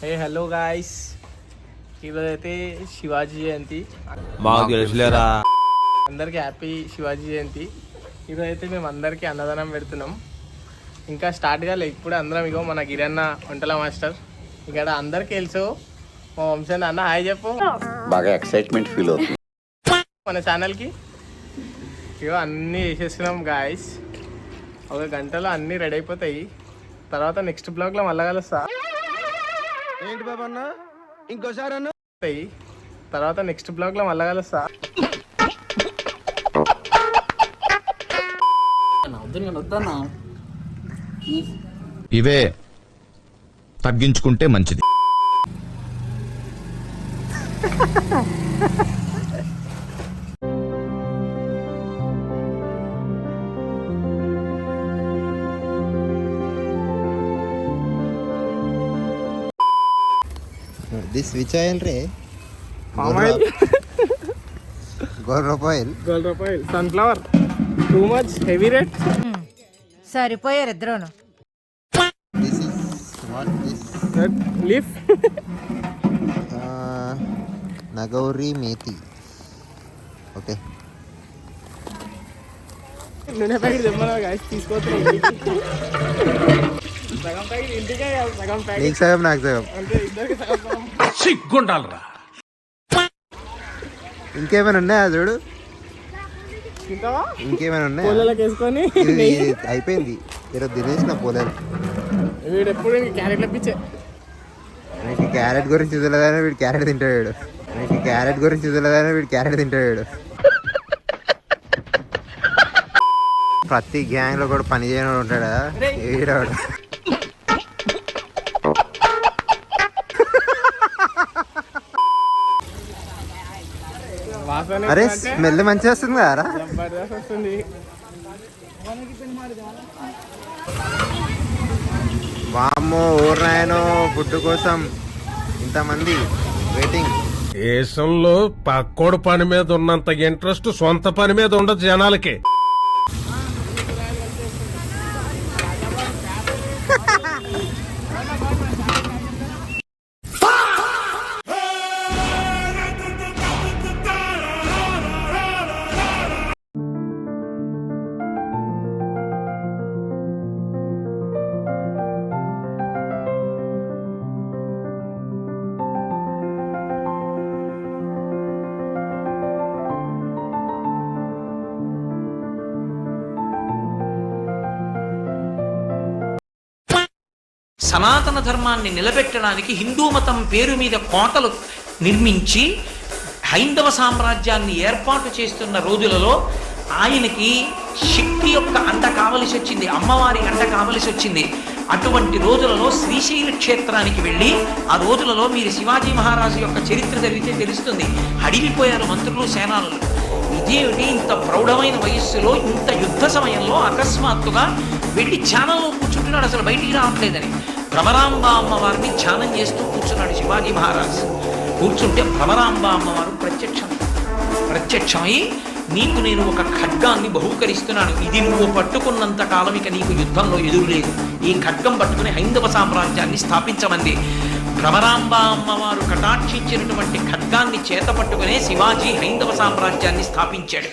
Hey hello guys, ఈరోజైతే శివాజీ జయంతి. మాకు తెలుసులేరా. అందరికీ హ్యాపీ శివాజీ జయంతి. ఈరోజైతే మేము అందరికీ అన్నదానం పెడుతున్నాం. ఇంకా స్టార్ట్ కాలే, ఇప్పుడు అందరం ఇగో మన గిరన్న వంటల మాస్టర్ ఇక్కడ అందరికీ తెలుసు. మా వంశన్ అన్న హాయ్ చెప్పు. బాగా ఎక్సైట్మెంట్ ఫీల్ అవుతుంది మన ఛానల్కి. ఇగో అన్నీ వేసేస్తున్నాం గాయస్. ఒక గంటలో అన్నీ రెడీ అయిపోతాయి. తర్వాత నెక్స్ట్ బ్లాగ్లో మళ్ళా కలుస్తా. ఏంటి బాబా అన్న, ఇంకోసారి అన్న. తర్వాత నెక్స్ట్ బ్లాగ్లో మళ్ళా కలుస్తా. ఇవే తగ్గించుకుంటే మంచిది. This which oil re? Palm oil. Gold oil. Gold oil. Sunflower. Too much heavy rate. సరిపోయారు ఇద్దరును. This is what this. That leaf. Nagauri methi. Okay. నూనె ప్యాకెట్ తెమ్మన్నా గాయస్, తీసుకోవద్దు. సగం ప్యాకెట్ ఇంటికే, సగం ప్యాకెట్ నీకు సగం నాకు సగం. అంటే ఇద్దరికి సగం. సిగ్గుండాలరా. ఇంకేమైనా ఉన్నాయా చూడు, తింటావా? ఇంకేమైనా ఉన్నాయా? పొలాలకు వేసుకొని ఇది అయిపోయింది. ఈరోజు తినేసిన పోలేదు. వీడు ఎప్పుడు క్యారెట్ లప్పించే. నీకు క్యారెట్ గురించి తెలియదని వీడు క్యారెట్ తింటాడు. నీకు క్యారెట్ గురించి తెలియదని వీడు క్యారెట్ తింటాడు. ప్రతి గ్యాంగ్ లో కూడా పని చేయని ఉంటాడా ఏడాడు. వాసన అరే స్మెల్ మంచిగా వస్తుంది కదరా. జబర్దస్త్ వస్తుంది. వామ్మో ఊర్రాయనో ఫుడ్ కోసం ఇంతమంది వెయిటింగ్. దేశంలో పక్కోడు పని మీద ఉన్నంత ఇంట్రెస్ట్ సొంత పని మీద ఉండదు జనాలకి. సనాతన ధర్మాన్ని నిలబెట్టడానికి హిందూ మతం పేరు మీద కోటలు నిర్మించి హైందవ సామ్రాజ్యాన్ని ఏర్పాటు చేస్తున్న రోజులలో ఆయనకి శక్తి యొక్క అండ కావలసి వచ్చింది, అమ్మవారి అండ కావలసి వచ్చింది. అటువంటి రోజులలో శ్రీశైల క్షేత్రానికి వెళ్ళి ఆ రోజులలో మీరు శివాజీ మహారాజు యొక్క చరిత్ర జరిగితే తెలుస్తుంది. అడిగిపోయారు మంత్రులు, సేనానులు. ఇదేమిటి ఇంత ప్రౌఢమైన వయస్సులో ఇంత యుద్ధ సమయంలో అకస్మాత్తుగా వెళ్ళి ధ్యానంలో కూర్చుంటున్నాడు, అసలు బయటికి రావట్లేదని. భ్రమరాంబ అమ్మవారిని ధ్యానం చేస్తూ కూర్చున్నాడు శివాజీ మహారాజ్. కూర్చుంటే భ్రమరాంబ అమ్మవారు ప్రత్యక్షమై, నీకు నేను ఒక ఖడ్గాన్ని బహూకరిస్తున్నాను, ఇది నువ్వు పట్టుకున్నంత కాలం ఇక నీకు యుద్ధంలో ఎదురులేదు, ఈ ఖడ్గం పట్టుకుని హైందవ సామ్రాజ్యాన్ని స్థాపించమంది. భ్రమరాంబ అమ్మవారు కటాక్షించినటువంటి ఖడ్గాన్ని చేత పట్టుకునే శివాజీ హైందవ సామ్రాజ్యాన్ని స్థాపించాడు.